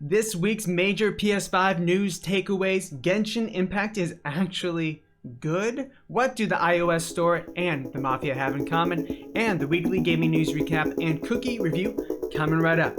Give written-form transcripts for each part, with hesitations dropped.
This week's major PS5 news takeaways: Genshin Impact is actually good. What do the iOS store and the Mafia have in common? And the weekly gaming news recap and cookie review coming right up.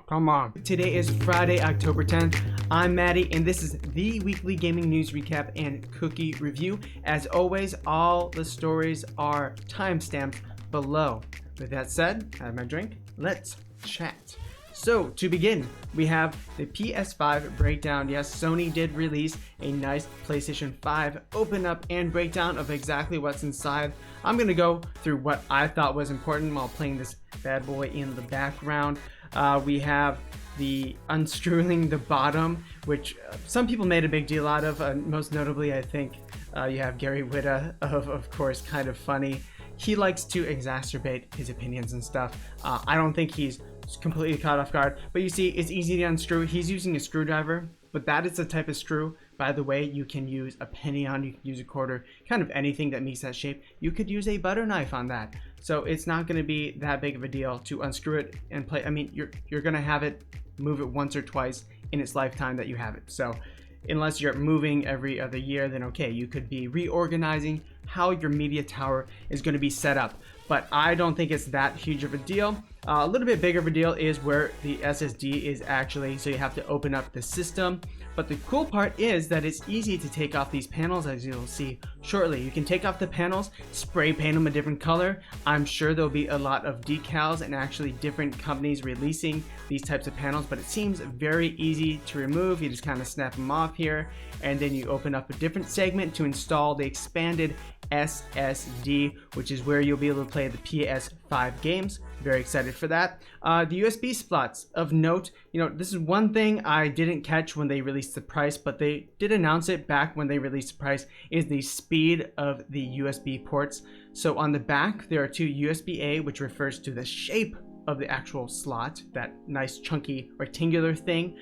Come on. Today is Friday, October 10th. I'm Maddie, and this is the weekly gaming news recap and cookie review. As always, all the stories are timestamped below. With that said, I have my drink. Let's chat. So, to begin, we have the PS5 breakdown. Yes, Sony did release a nice PlayStation 5 open up and breakdown of exactly what's inside. I'm going to go through what I thought was important while playing this bad boy in the background. We have the unscrewing the bottom, which some people made a big deal out of. Most notably, I think you have Gary Whitta of course, Kind of Funny. He likes to exacerbate his opinions and stuff. I don't think he's completely caught off guard, but you see, it's easy to unscrew. He's using a screwdriver, but that is the type of screw, by the way, you can use a penny on, you can use a quarter, kind of anything that meets that shape. You could use a butter knife on that. So it's not going to be that big of a deal to unscrew it and play. I mean, you're going to have it, move it once or twice in its lifetime that you have it. So unless you're moving every other year, then okay, you could be reorganizing how your media tower is going to be set up. But I don't think it's that huge of a deal. A little bit bigger of a deal is where the SSD is actually, so you have to open up the system. But the cool part is that it's easy to take off these panels, as you'll see shortly. You can take off the panels, spray paint them a different color. I'm sure there'll be a lot of decals and actually different companies releasing these types of panels, but it seems very easy to remove. You just kind of snap them off here, and then you open up a different segment to install the expanded SSD, which is where you'll be able to play the PS5 games. Very excited for that. The USB slots of note, this is one thing I didn't catch when they released the price, but they did announce it back when they released the price, is the speed of the USB ports. So on the back, there are two USB-A, which refers to the shape of the actual slot, that nice chunky rectangular thing.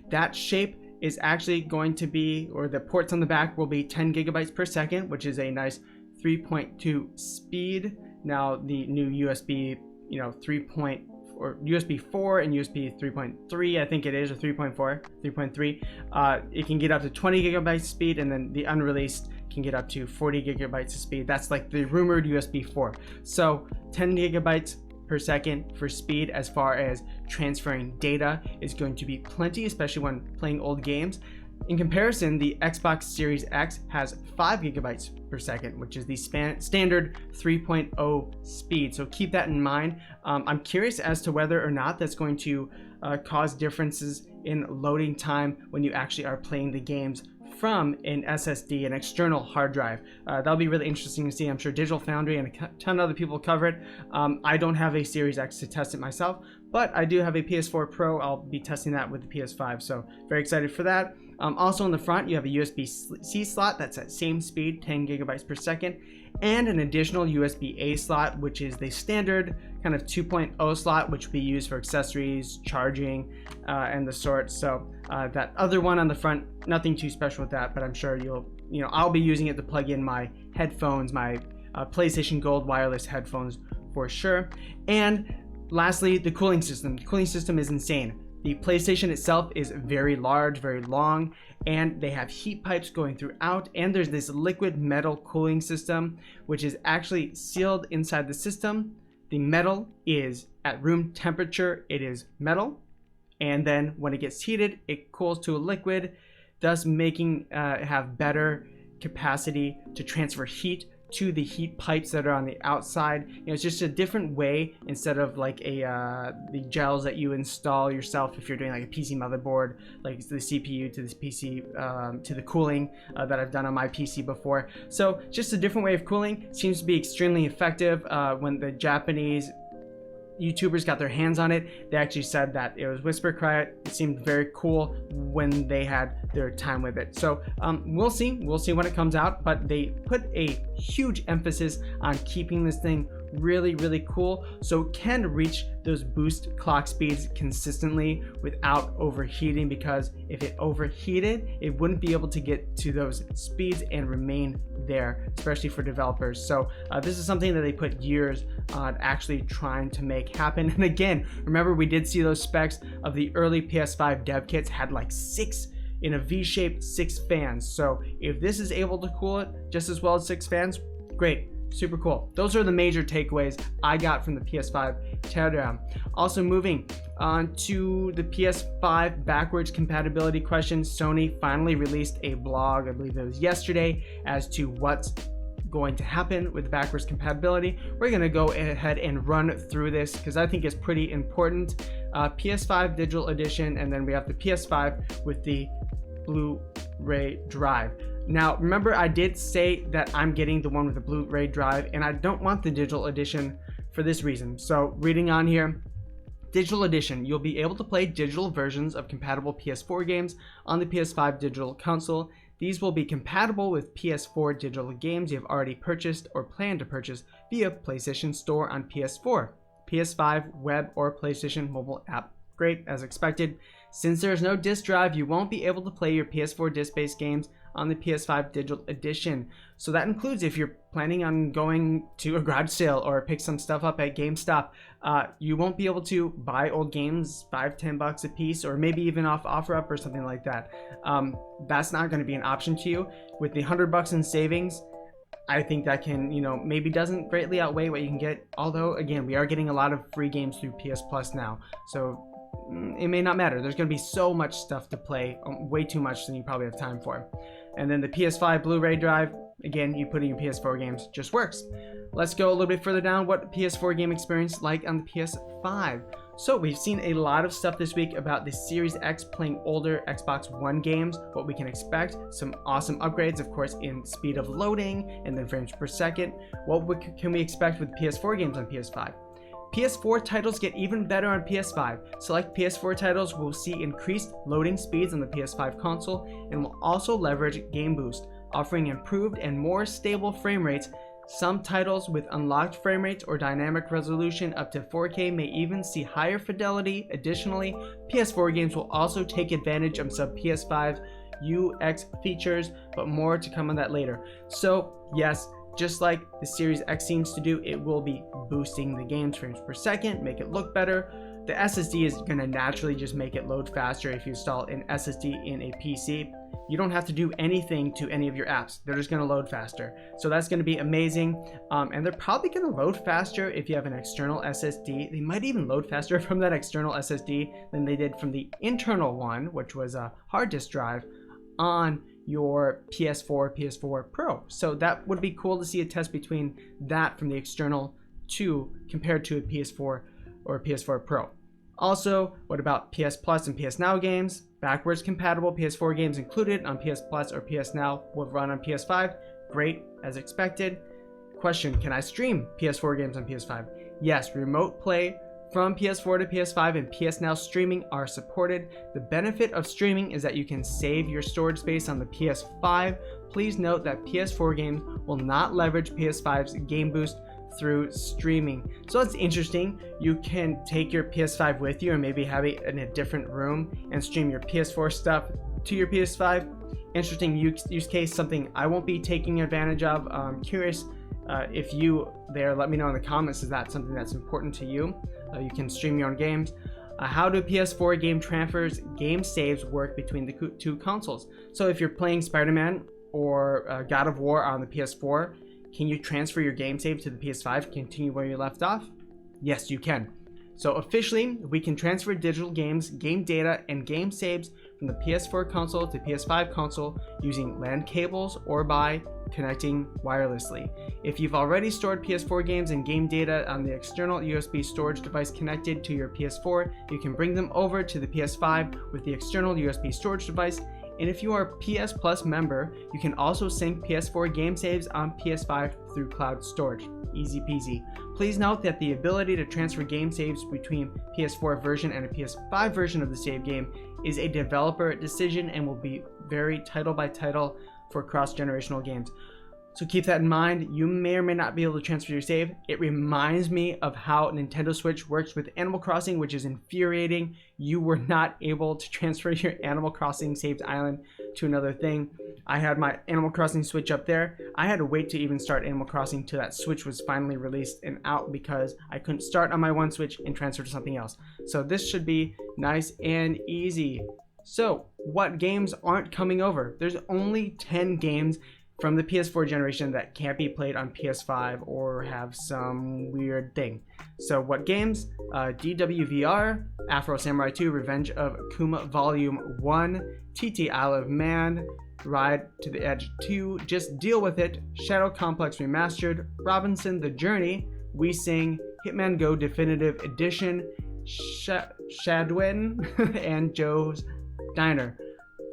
That shape is actually going to be, or the ports on the back will be 10 gigabytes per second, which is a nice 3.2 speed. Now the new USB, 3.4, USB 4 and USB 3.3, I think it is, or 3.3, it can get up to 20 gigabytes speed, and then the unreleased can get up to 40 gigabytes of speed. That's like the rumored USB 4. So 10 gigabytes per second for speed as far as transferring data is going to be plenty, especially when playing old games. In comparison, the Xbox Series X has 5 gigabytes per second, which is the standard 3.0 speed. So keep that in mind. I'm curious as to whether or not that's going to cause differences in loading time when you actually are playing the games from an SSD, an external hard drive. That'll be really interesting to see. I'm sure Digital Foundry and a ton of other people cover it. I don't have a Series X to test it myself, but I do have a PS4 Pro. I'll be testing that with the PS5, so very excited for that. Also on the front, you have a USB-C slot that's at same speed, 10 gigabytes per second, and an additional USB-A slot, which is the standard kind of 2.0 slot, which will be used for accessories, charging, and the sort. So that other one on the front, nothing too special with that, but I'm sure I'll be using it to plug in my headphones, my PlayStation Gold wireless headphones for sure. And lastly, the cooling system. The cooling system is insane. The PlayStation itself is very large, very long, and they have heat pipes going throughout, and there's this liquid metal cooling system, which is actually sealed inside the system. The metal is at room temperature, it is metal, and then when it gets heated, it cools to a liquid, thus making have better capacity to transfer heat to the heat pipes that are on the outside. It's just a different way, instead of like the gels that you install yourself if you're doing like a PC motherboard, like the CPU to this PC to the cooling that I've done on my PC before. So just a different way of cooling. Seems to be extremely effective. When the Japanese YouTubers got their hands on it, they actually said that it was whisper quiet. It seemed very cool when they had their time with it. So we'll see when it comes out, but they put a huge emphasis on keeping this thing really cool. So it can reach those boost clock speeds consistently without overheating, because if it overheated, it wouldn't be able to get to those speeds and remain there, especially for developers. So this is something that they put years on actually trying to make happen. And again, remember, we did see those specs of the early PS5 dev kits had like 6 in a V-shaped 6 fans. So if this is able to cool it just as well as 6 fans, great, super cool. Those are the major takeaways I got from the PS5 teardown. Also, moving on to the PS5 backwards compatibility question, Sony finally released a blog, I believe it was yesterday, as to what's going to happen with backwards compatibility. We're going to go ahead and run through this because I think it's pretty important. PS5 digital edition, and then we have the PS5 with the Blu-ray drive. Now, remember, I did say that I'm getting the one with the Blu-ray drive, and I don't want the digital edition for this reason. So, reading on here, digital edition, you'll be able to play digital versions of compatible PS4 games on the PS5 digital console. These will be compatible with PS4 digital games you have already purchased or plan to purchase via PlayStation Store on PS4, PS5 web, or PlayStation mobile app. Great, as expected. Since there is no disc drive, you won't be able to play your PS4 disc-based games on the PS5 digital edition. So that includes if you're planning on going to a garage sale or pick some stuff up at GameStop, you won't be able to buy old games $5-10 a piece, or maybe even off OfferUp or something like that. That's not going to be an option to you. With the $100 in savings, I think that can, maybe doesn't greatly outweigh what you can get. Although, again, we are getting a lot of free games through PS Plus now, so it may not matter. There's going to be so much stuff to play, way too much than you probably have time for. And then the PS5 Blu-ray drive, again, you put in your PS4 games, just works. Let's go a little bit further down. What PS4 game experience like on the PS5? So we've seen a lot of stuff this week about the Series X playing older Xbox One games, what we can expect, some awesome upgrades, of course, in speed of loading and then frames per second. What can we expect with PS4 games on PS5? PS4 titles get even better on PS5. Select PS4 titles will see increased loading speeds on the PS5 console and will also leverage Game Boost, offering improved and more stable frame rates. Some titles with unlocked frame rates or dynamic resolution up to 4K may even see higher fidelity. Additionally, PS4 games will also take advantage of some PS5 UX features, but more to come on that later. So yes, just like the Series X seems to do, it will be boosting the game's frames per second, make it look better. The SSD is going to naturally just make it load faster if you install an SSD in a PC. You don't have to do anything to any of your apps. They're just going to load faster. So that's going to be amazing. And they're probably going to load faster if you have an external SSD. They might even load faster from that external SSD than they did from the internal one, which was a hard disk drive on your PS4 Pro. So that would be cool to see a test between that from the external compared to a PS4 or a PS4 Pro. Also, what about PS Plus and PS Now games? Backwards compatible PS4 games included on PS Plus or PS Now will run on PS5. Great, as expected. Question, can I stream PS4 games on PS5? Yes, remote play from PS4 to PS5 and PS Now streaming are supported. The benefit of streaming is that you can save your storage space on the PS5. Please note that PS4 games will not leverage PS5's Game Boost through streaming. So that's interesting. You can take your PS5 with you and maybe have it in a different room and stream your PS4 stuff to your PS5. Interesting use case, something I won't be taking advantage of. I'm curious if you there, let me know in the comments, is that something that's important to you? You can stream your own games. How do PS4 game transfers, game saves work between the two consoles? So if you're playing Spider-Man or God of War on the PS4, can you transfer your game save to the PS5, continue where you left off? Yes, you can. So officially, we can transfer digital games, game data, and game saves from the PS4 console to PS5 console using LAN cables or by connecting wirelessly. If you've already stored PS4 games and game data on the external USB storage device connected to your PS4, you can bring them over to the PS5 with the external USB storage device. And if you are a PS Plus member, you can also sync PS4 game saves on PS5 through cloud storage. Easy peasy. Please note that the ability to transfer game saves between PS4 version and a PS5 version of the save game is a developer decision and will be vary title by title for cross-generational games. So keep that in mind. You may or may not be able to transfer your save. It reminds me of how Nintendo Switch works with Animal Crossing, which is infuriating. You were not able to transfer your Animal Crossing saved island to another thing. I had my Animal Crossing Switch up there. I had to wait to even start Animal Crossing till that Switch was finally released and out because I couldn't start on my one Switch and transfer to something else. So this should be nice and easy. So what games aren't coming over? There's only 10 games from the PS4 generation that can't be played on PS5 or have some weird thing. So what games? DWVR, Afro Samurai 2, Revenge of Kuma Volume 1, TT Isle of Man, Ride to the Edge 2, Just Deal With It, Shadow Complex Remastered, Robinson The Journey, We Sing, Hitman Go Definitive Edition, Shadwin, and Joe's Diner.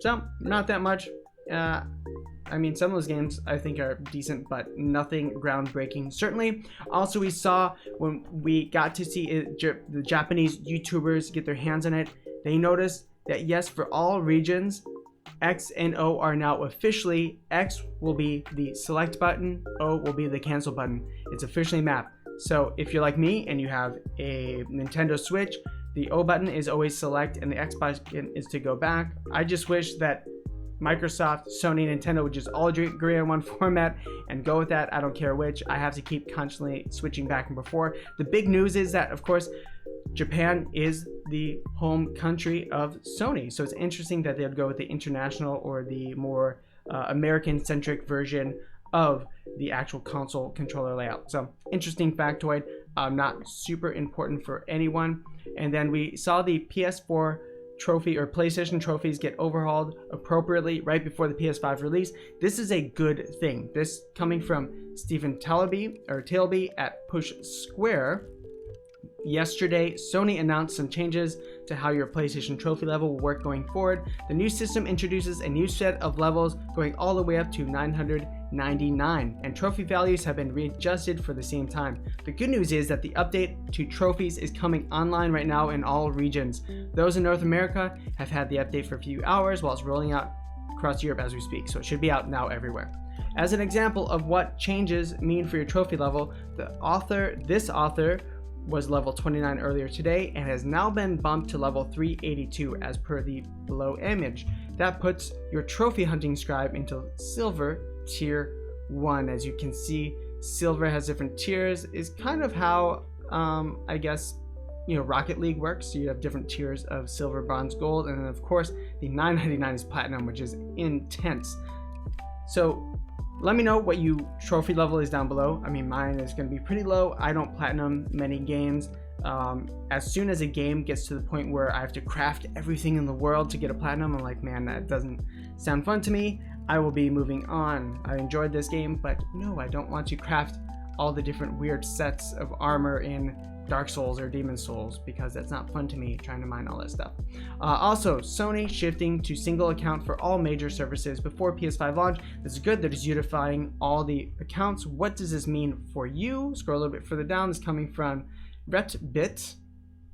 So, not that much. I mean, some of those games I think are decent, but nothing groundbreaking. Certainly. Also, we saw when we got to see the Japanese YouTubers get their hands on it, they noticed that yes, for all regions, X and O are now officially, X will be the select button, O will be the cancel button. It's officially mapped. So if you're like me and you have a Nintendo Switch, the O button is always select and the X button is to go back. I just wish that Microsoft, Sony, Nintendo would just all agree on one format and go with that. I don't care which. I have to keep constantly switching back and forth. The big news is that, of course, Japan is the home country of Sony. So it's interesting that they would go with the international or the more American-centric version of the actual console controller layout. So interesting factoid, not super important for anyone. And then we saw the PS4 trophy or PlayStation trophies get overhauled appropriately right before the PS5 release. This is a good thing. This coming from Stephen Tailby at Push Square. Yesterday, Sony announced some changes to how your PlayStation trophy level will work going forward. The new system introduces a new set of levels going all the way up to 999, and trophy values have been readjusted for the same time. The good news is that the update to trophies is coming online right now in all regions. Those in North America have had the update for a few hours while it's rolling out across Europe as we speak, so it should be out now everywhere. As an example of what changes mean for your trophy level, this author was level 29 earlier today and has now been bumped to level 382 as per the below image. That puts your trophy hunting scribe into silver tier 1. As you can see, silver has different tiers. Is kind of how I guess Rocket League works. So you have different tiers of silver, bronze, gold, and then of course the 999 is platinum, which is intense. So let me know what you trophy level is down below. I mean, mine is going to be pretty low. I don't platinum many games. As soon as a game gets to the point where I have to craft everything in the world to get a platinum, I'm like, man, that doesn't sound fun to me. I will be moving on. I enjoyed this game, but no, I don't want to craft all the different weird sets of armor in Dark Souls or Demon Souls because that's not fun to me trying to mine all that stuff. Also, Sony shifting to single account for all major services before PS5 launch. This is good. They're just unifying all the accounts. What does this mean for you? Scroll a little bit further down. This is coming from RetBit.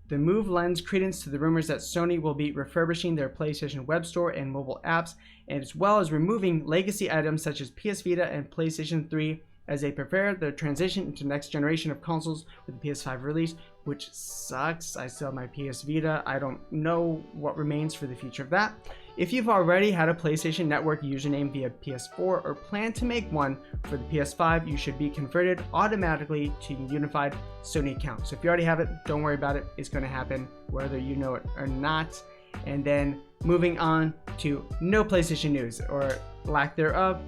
The move lends credence to the rumors that Sony will be refurbishing their PlayStation web store and mobile apps, as well as removing legacy items such as PS Vita and PlayStation 3 as they prepare their transition into the next generation of consoles with the PS5 release, which sucks. I still have my PS Vita. I don't know what remains for the future of that. If you've already had a PlayStation Network username via PS4 or plan to make one for the PS5, you should be converted automatically to a unified Sony account. So if you already have it, don't worry about it. It's going to happen whether you know it or not. And then moving on to no PlayStation news or lack thereof.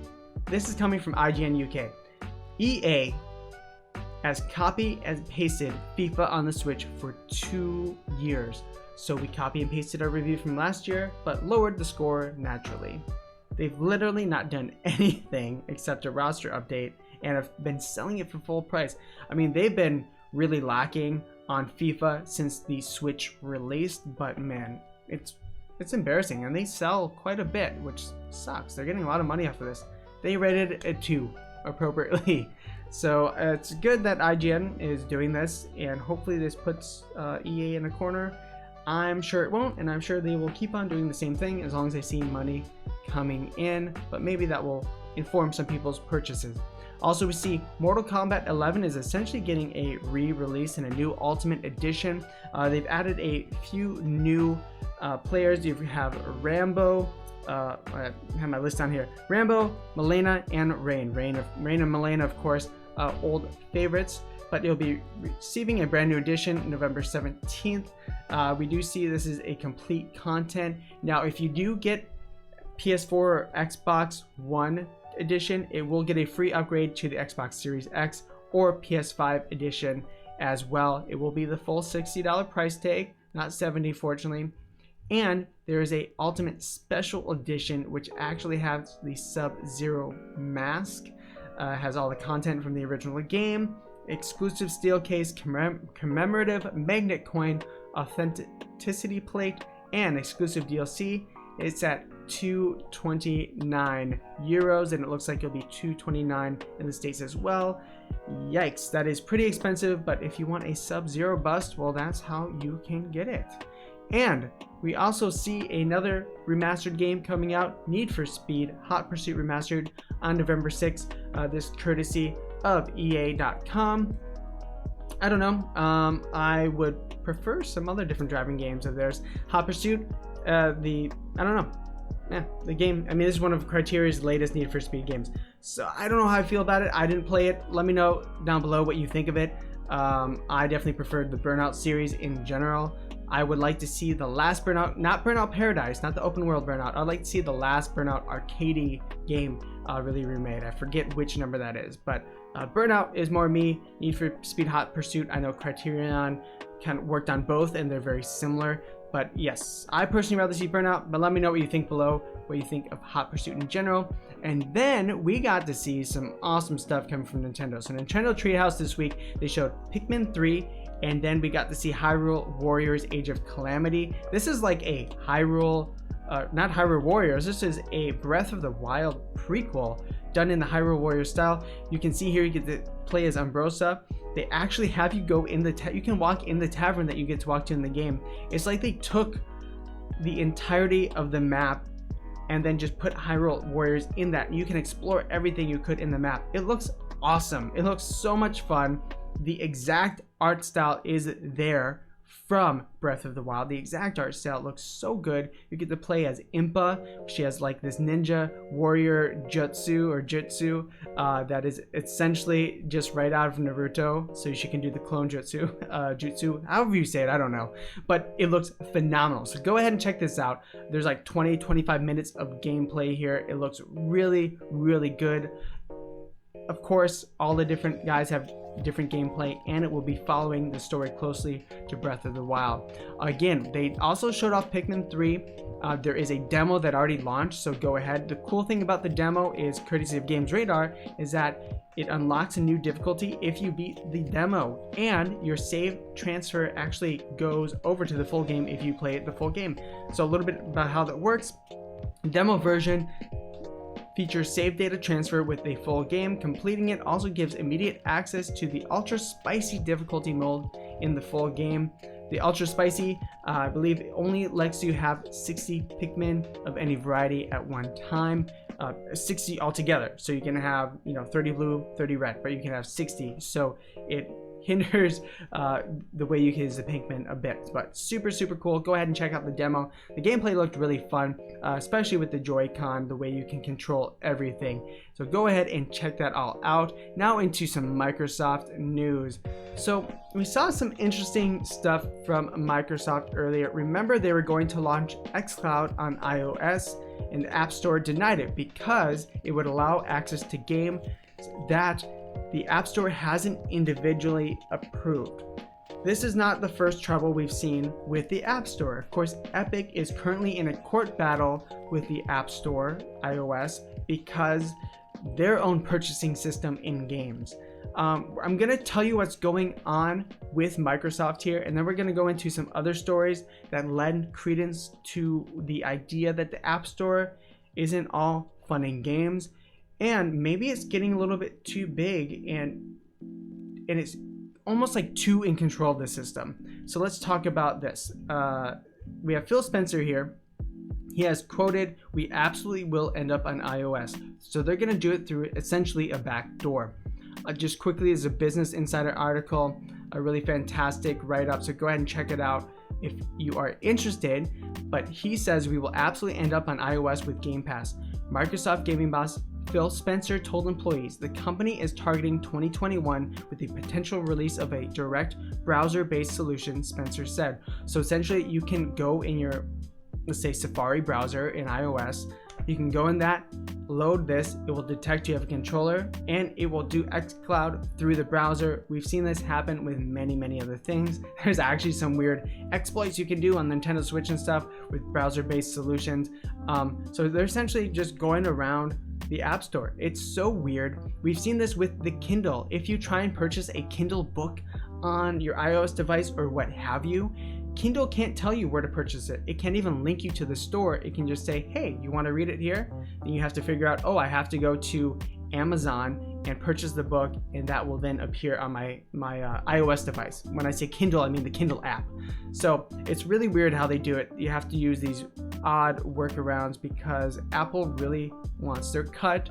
This is coming from IGN UK. EA has copy and pasted FIFA on the Switch for 2 years. So we copy and pasted our review from last year, but lowered the score naturally. They've literally not done anything except a roster update and have been selling it for full price. I mean, they've been really lacking on FIFA since the Switch released, but man, it's embarrassing, and they sell quite a bit, which sucks. They're getting a lot of money off of this. They rated it 2 appropriately. So it's good that IGN is doing this, and hopefully this puts EA in a corner. I'm sure it won't, and I'm sure they will keep on doing the same thing as long as they see money coming in, but maybe that will inform some people's purchases. Also, we see Mortal Kombat 11 is essentially getting a re-release and a new Ultimate Edition. They've added a few new players. You have Rambo. I have my list down here. Rambo, Milena, and Rain. Rain and Milena, of course, old favorites. But you'll be receiving a brand new edition November 17th. We do see this is a complete content. Now, if you do get PS4 or Xbox One edition, it will get a free upgrade to the Xbox Series X or PS5 edition as well. It will be the full $60 price tag, not $70 fortunately. And there is a Ultimate Special Edition which actually has the Sub-Zero mask, has all the content from the original game, exclusive steel case, commemorative magnet coin, authenticity plate, and exclusive DLC. It's at €229, and it looks like it'll be $229 in the States as well. Yikes, that is pretty expensive, but if you want a Sub-Zero bust, well, that's how you can get it. And we also see another remastered game coming out, Need for Speed Hot Pursuit Remastered, on November 6th. This courtesy of EA.com. I don't know. I would prefer some other different driving games of theirs. Hot Pursuit, I don't know. Yeah, the game, I mean, this is one of Criteria's latest Need for Speed games. So I don't know how I feel about it. I didn't play it. Let me know down below what you think of it. I definitely preferred the Burnout series in general. I would like to see the last Burnout, not Burnout Paradise, not the open world Burnout. I'd like to see the last Burnout arcade game really remade. I forget which number that is, but Burnout is more me. Need for Speed Hot Pursuit, I know Criterion kind of worked on both and they're very similar. But yes, I personally rather see Burnout, but let me know what you think below, what you think of Hot Pursuit in general. And then we got to see some awesome stuff coming from Nintendo. So Nintendo Treehouse this week, they showed Pikmin 3, and then we got to see Hyrule Warriors Age of Calamity. This is like a Hyrule, not Hyrule Warriors, this is a Breath of the Wild prequel done in the Hyrule Warriors style. You can see here you get to play as Ambrosia. They actually have you go in the you can walk in the tavern that you get to walk to in the game. It's like they took the entirety of the map and then just put Hyrule Warriors in that. You can explore everything you could in the map. It looks awesome. It looks so much fun. The exact art style is there from Breath of the Wild. The exact art style looks so good. You get to play as Impa. She has like this ninja warrior jutsu that is essentially just right out of Naruto. So she can do the clone jutsu, however you say it, I don't know. But it looks phenomenal. So go ahead and check this out. There's like 20-25 minutes of gameplay here. It looks really, really good. Of course, all the different guys have different gameplay, and it will be following the story closely to Breath of the Wild. Again, they also showed off Pikmin 3. There is a demo that already launched, so go ahead. The cool thing about the demo is, courtesy of Games Radar, is that it unlocks a new difficulty if you beat the demo, and your save transfer actually goes over to the full game if you play it the full game. So a little bit about how that works. Demo version features save data transfer with a full game. Completing it also gives immediate access to the ultra spicy difficulty mode in the full game. The ultra spicy, I believe, only lets you have 60 Pikmin of any variety at one time. 60 altogether, so you can have 30 blue, 30 red, but you can have 60, so it hinders the way you can use the Pikmin a bit, but super cool. Go ahead and check out the demo. The gameplay looked really fun, especially with the Joy-Con, the way you can control everything. So go ahead and check that all out. Now into some Microsoft news. So we saw some interesting stuff from Microsoft earlier. Remember, they were going to launch XCloud on iOS, and the App Store denied it because it would allow access to games that the App Store hasn't individually approved. This is not the first trouble we've seen with the App Store. Of course, Epic is currently in a court battle with the App Store, iOS, because their own purchasing system in games. I'm going to tell you what's going on with Microsoft here, and then we're going to go into some other stories that lend credence to the idea that the App Store isn't all fun and games. And maybe it's getting a little bit too big and it's almost like too in control of the system. So let's talk about this. We have Phil Spencer here. He He has quoted, "We absolutely will end up on iOS." So they're going to do it through essentially a back door. Just quickly, as a Business Insider article, a really fantastic write-up, so go ahead and check it out if you are interested. But he says we will absolutely end up on iOS with Game Pass. Microsoft gaming boss Phil Spencer told employees the company is targeting 2021 with the potential release of a direct browser-based solution, Spencer said. So essentially, you can go in your, let's say, Safari browser in iOS. You can go in that, load this, it will detect you have a controller, and it will do XCloud through the browser. We've seen this happen with many other things. There's actually some weird exploits you can do on Nintendo Switch and stuff with browser-based solutions. So they're essentially just going around the App Store. It's so weird. We've seen this with the Kindle. If you try and purchase a Kindle book on your iOS device or what have you, Kindle can't tell you where to purchase it. It can't even link you to the store. It can just say, hey, you want to read it here? Then you have to figure out, oh, I have to go to Amazon and purchase the book, and that will then appear on my iOS device. When I say Kindle, I mean the Kindle app. So it's really weird how they do it. You have to use these odd workarounds because Apple really wants their cut.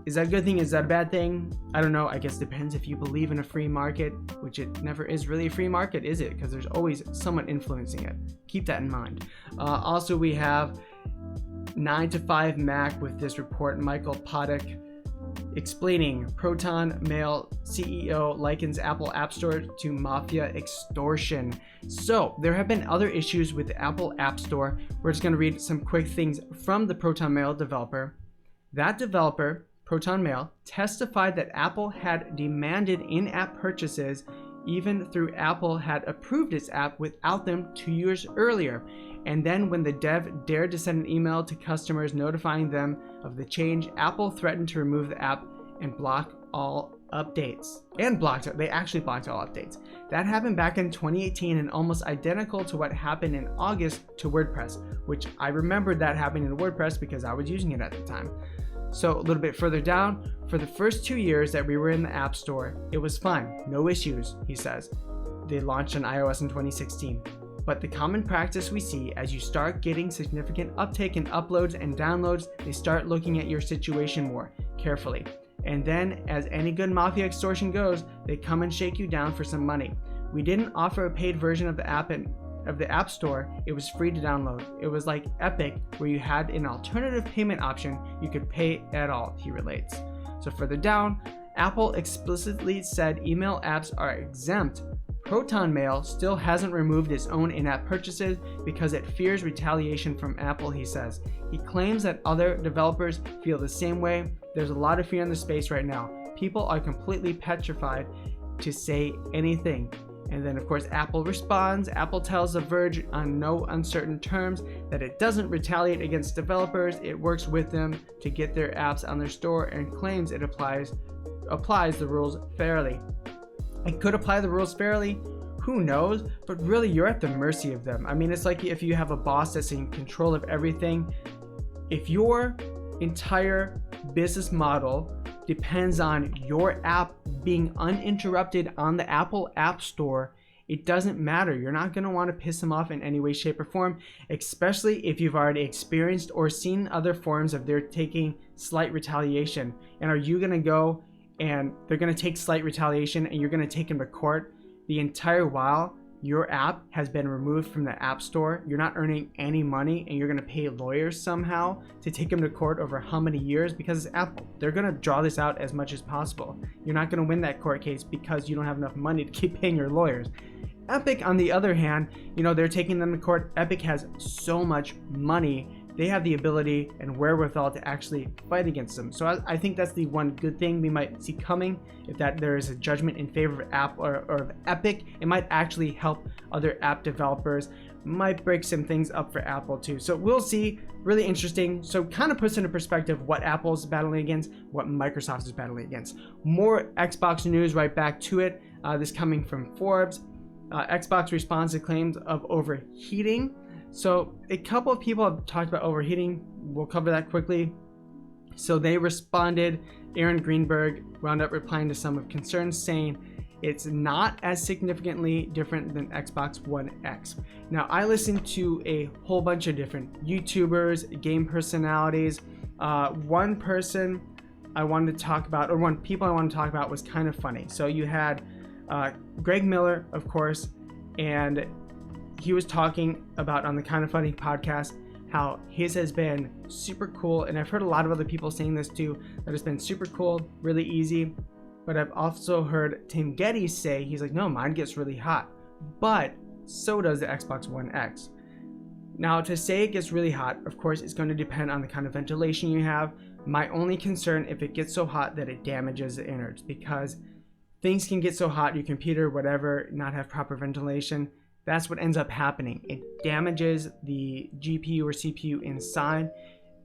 Is that a good thing? Is that a bad thing? I don't know. I guess it depends if you believe in a free market, which it never is really a free market, is it? Because there's always someone influencing it. Keep that in mind. Also, we have 9 to 5 Mac with this report. Michael Podak explaining Proton Mail CEO likens Apple App Store to mafia extortion. So there have been other issues with the Apple App Store. We're just going to read some quick things from the Proton Mail developer. That developer, Proton Mail, testified that Apple had demanded in-app purchases even though Apple had approved its app without them 2 years earlier. And then when the dev dared to send an email to customers notifying them of the change, Apple threatened to remove the app and block all updates. They actually blocked all updates. That happened back in 2018 and almost identical to what happened in August to WordPress, which I remembered that happening in WordPress because I was using it at the time. So a little bit further down, for the first 2 years that we were in the App Store, it was fine, no issues, he says. They launched on iOS in 2016. But the common practice we see as you start getting significant uptake in uploads and downloads, they start looking at your situation more carefully. And then, as any good mafia extortion goes, they come and shake you down for some money. We didn't offer a paid version of the App Store. It was free to download. It was like Epic, where you had an alternative payment option. You could pay at all, he relates. So further down, Apple explicitly said email apps are exempt. Proton Mail still hasn't removed its own in-app purchases because it fears retaliation from Apple, he says. He claims that other developers feel the same way. There's a lot of fear in the space right now. People are completely petrified to say anything. And then, of course, Apple responds. Apple tells The Verge on no uncertain terms that it doesn't retaliate against developers. It works with them to get their apps on their store and claims it applies the rules fairly. It could apply the rules fairly, who knows, but really you're at the mercy of them. I mean, it's like if you have a boss that's in control of everything. If your entire business model depends on your app being uninterrupted on the Apple App Store, it doesn't matter. You're not going to want to piss them off in any way, shape, or form, especially if you've already experienced or seen other forms of their taking slight retaliation. And are you going to go and they're going to take slight retaliation and you're going to take them to court the entire while your app has been removed from the App Store? You're not earning any money and you're going to pay lawyers somehow to take them to court over how many years? Because it's Apple. They're going to draw this out as much as possible. You're not going to win that court case because you don't have enough money to keep paying your lawyers. Epic, on the other hand, they're taking them to court. Epic has so much money. They have the ability and wherewithal to actually fight against them. So I think that's the one good thing we might see coming. If that there is a judgment in favor of Apple or of Epic, it might actually help other app developers. Might break some things up for Apple too. So we'll see. Really interesting. So kind of puts into perspective what Apple's battling against, what Microsoft is battling against. More Xbox news right back to it. This coming from Forbes. Xbox responds to claims of overheating. So a couple of people have talked about overheating. We'll cover that quickly. So they responded. Aaron Greenberg wound up replying to some of concerns, saying It's not as significantly different than Xbox One X. Now, I listened to a whole bunch of different YouTubers, game personalities. One person I wanted to talk about, or one people I wanted to talk about was kind of funny. So you had Greg Miller, of course, and he was talking about on the Kind of Funny podcast how his has been super cool, and I've heard a lot of other people saying this too, that it's been super cool, really easy. But I've also heard Tim Geddes say, he's like, no, mine gets really hot, but so does the Xbox One X. Now, to say it gets really hot, of course, it's going to depend on the kind of ventilation you have. My only concern, if it gets so hot that it damages the innards, because things can get so hot, your computer, whatever, not have proper ventilation. That's what ends up happening. It damages the GPU or CPU inside,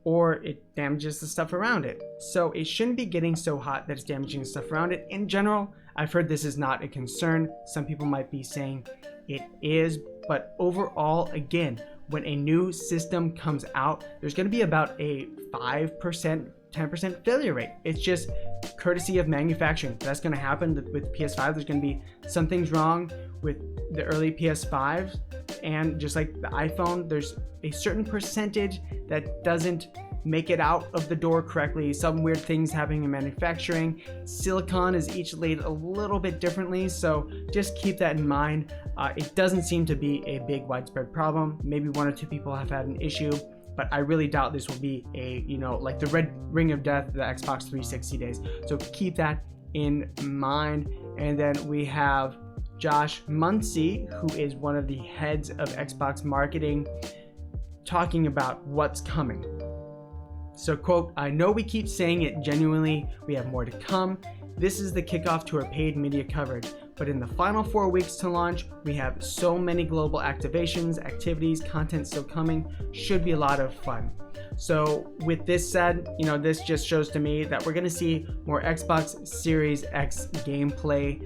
or it damages the stuff around it. So it shouldn't be getting so hot that it's damaging the stuff around it. In general, I've heard this is not a concern. Some people might be saying it is, but overall, again, when a new system comes out, there's going to be about a 5%, 10% failure rate. It's just courtesy of manufacturing. That's going to happen with PS5. There's going to be some things wrong with the early PS5s, and just like the iPhone, there's a certain percentage that doesn't make it out of the door correctly. Some weird things happening in manufacturing. Silicon is each laid a little bit differently, so just keep that in mind. It doesn't seem to be a big widespread problem. Maybe one or two people have had an issue, but I really doubt this will be a, like the red ring of death, the Xbox 360 days. So keep that in mind. And then we have Josh Muncy, who is one of the heads of Xbox marketing, talking about what's coming. So, quote, I know we keep saying it genuinely, we have more to come. This is the kickoff to our paid media coverage. But in the final 4 weeks to launch, we have so many global activations, activities, content still coming. Should be a lot of fun. So with this said, this just shows to me that we're going to see more Xbox Series X gameplay.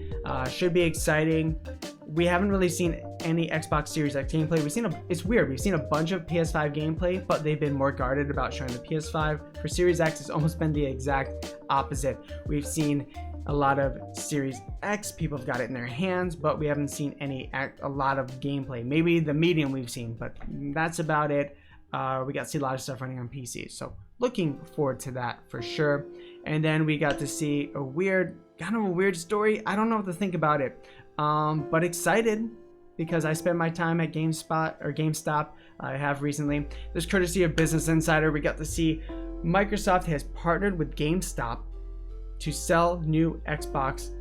Should be exciting. We haven't really seen any Xbox Series X gameplay. It's weird. We've seen a bunch of PS5 gameplay, but they've been more guarded about showing the PS5. For Series X, it's almost been the exact opposite. We've seen a lot of Series X, people have got it in their hands, but we haven't seen a lot of gameplay. Maybe the medium we've seen, but that's about it. We got to see a lot of stuff running on PC, so looking forward to that for sure. And then we got to see a weird story. I don't know what to think about it, but excited because I spend my time at Gamestop. I have recently. This courtesy of Business Insider. We got to see Microsoft has partnered with GameStop to sell new Xbox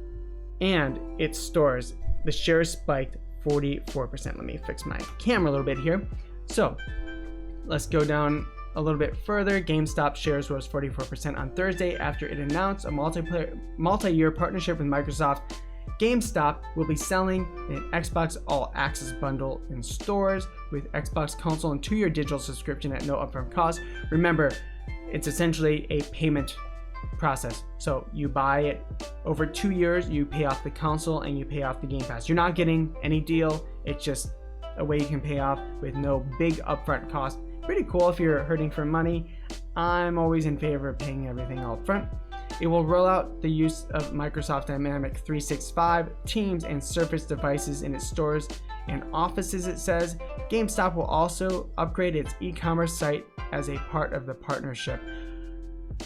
and its stores. The shares spiked 44%. Let me fix my camera a little bit here. So let's go down a little bit further. GameStop shares rose 44% on Thursday after it announced a multi-year partnership with Microsoft. GameStop will be selling an Xbox All Access bundle in stores with Xbox console and 2-year digital subscription at no upfront cost. Remember, it's essentially a payment process. So you buy it over 2 years, you pay off the console and you pay off the Game Pass. You're not getting any deal. It's just a way you can pay off with no big upfront cost. Pretty cool if you're hurting for money. I'm always in favor of paying everything all upfront. It will roll out the use of Microsoft Dynamics 365, Teams, and Surface devices in its stores and offices, it says. GameStop will also upgrade its e-commerce site as a part of the partnership.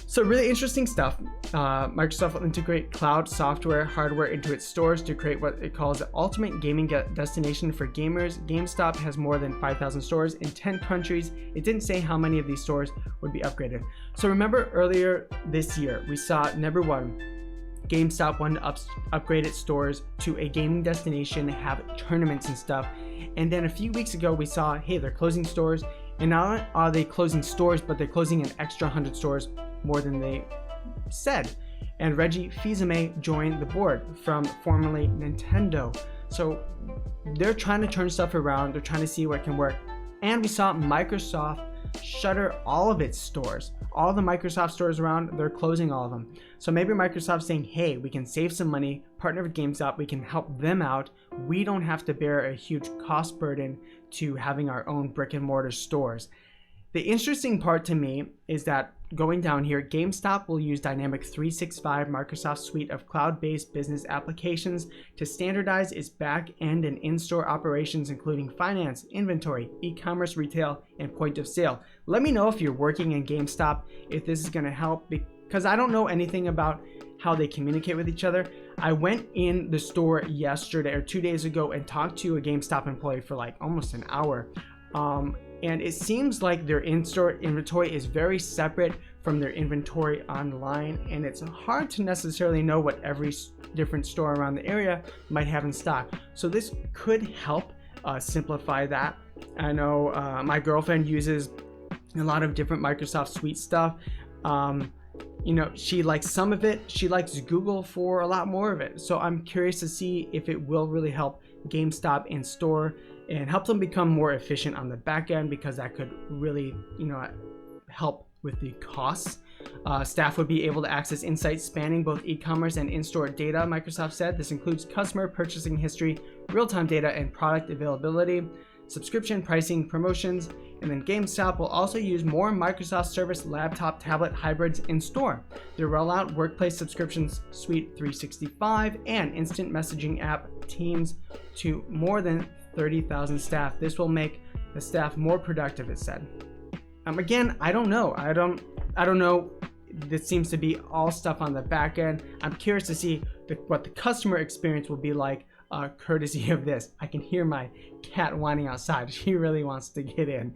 So really interesting stuff. Microsoft will integrate cloud software hardware into its stores to create what it calls the ultimate gaming destination for gamers. GameStop has more than 5,000 stores in 10 countries. It didn't say how many of these stores would be upgraded. So remember earlier this year, we saw number one, GameStop wanted to upgrade its stores to a gaming destination, have tournaments and stuff. And then a few weeks ago, we saw, hey, they're closing stores. And not only are they closing stores, but they're closing an extra 100 stores more than they said. And Reggie Fils-Aimé joined the board from formerly Nintendo. So they're trying to turn stuff around. They're trying to see what can work. And we saw Microsoft shutter all of its stores. All the Microsoft stores around, they're closing all of them. So maybe Microsoft's saying, hey, we can save some money, partner with GameStop, we can help them out. We don't have to bear a huge cost burden to having our own brick and mortar stores. The interesting part to me is that going down here, GameStop will use Dynamic 365, Microsoft's suite of cloud-based business applications, to standardize its back-end and in-store operations, including finance, inventory, e-commerce, retail, and point of sale. Let me know if you're working in GameStop, if this is going to help, because I don't know anything about how they communicate with each other. I went in the store yesterday or 2 days ago and talked to a GameStop employee for like almost an hour. And it seems like their in-store inventory is very separate from their inventory online, and it's hard to necessarily know what every different store around the area might have in stock. So this could help simplify that. I know my girlfriend uses a lot of different Microsoft Suite stuff. You know, she likes some of it. She likes Google for a lot more of it. So I'm curious to see if it will really help GameStop in store and help them become more efficient on the back end, because that could really, you know, help with the costs. Staff would be able to access insights spanning both e-commerce and in-store data, Microsoft said. This includes customer purchasing history, real-time data, and product availability, subscription pricing, promotions, and then GameStop will also use more Microsoft Service laptop tablet hybrids in store. They roll out Workplace Subscriptions Suite 365 and instant messaging app Teams to more than 30,000 staff. This will make the staff more productive, it said. Again, I don't know. I don't know. This seems to be all stuff on the back end. I'm curious to see what the customer experience will be like, courtesy of this. I can hear my cat whining outside. She really wants to get in.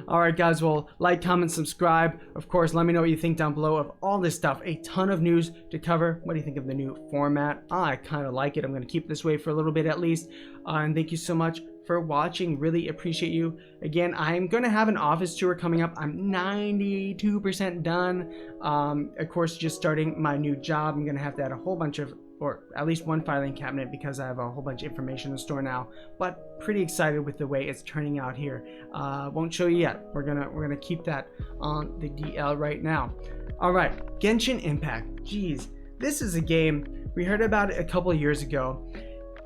All right, guys. Well, like, comment, subscribe. Of course, let me know what you think down below of all this stuff. A ton of news to cover. What do you think of the new format? I kind of like it. I'm going to keep it this way for a little bit at least. And thank you so much for watching. Really appreciate you. Again, I'm going to have an office tour coming up. I'm 92% done. Of course, just starting my new job. I'm going to have to add a whole bunch of, or at least one filing cabinet, because I have a whole bunch of information in store now. But pretty excited with the way it's turning out here. Won't show you yet. We're gonna keep that on the DL right now. All right, Genshin Impact. Jeez, this is a game we heard about it a couple of years ago,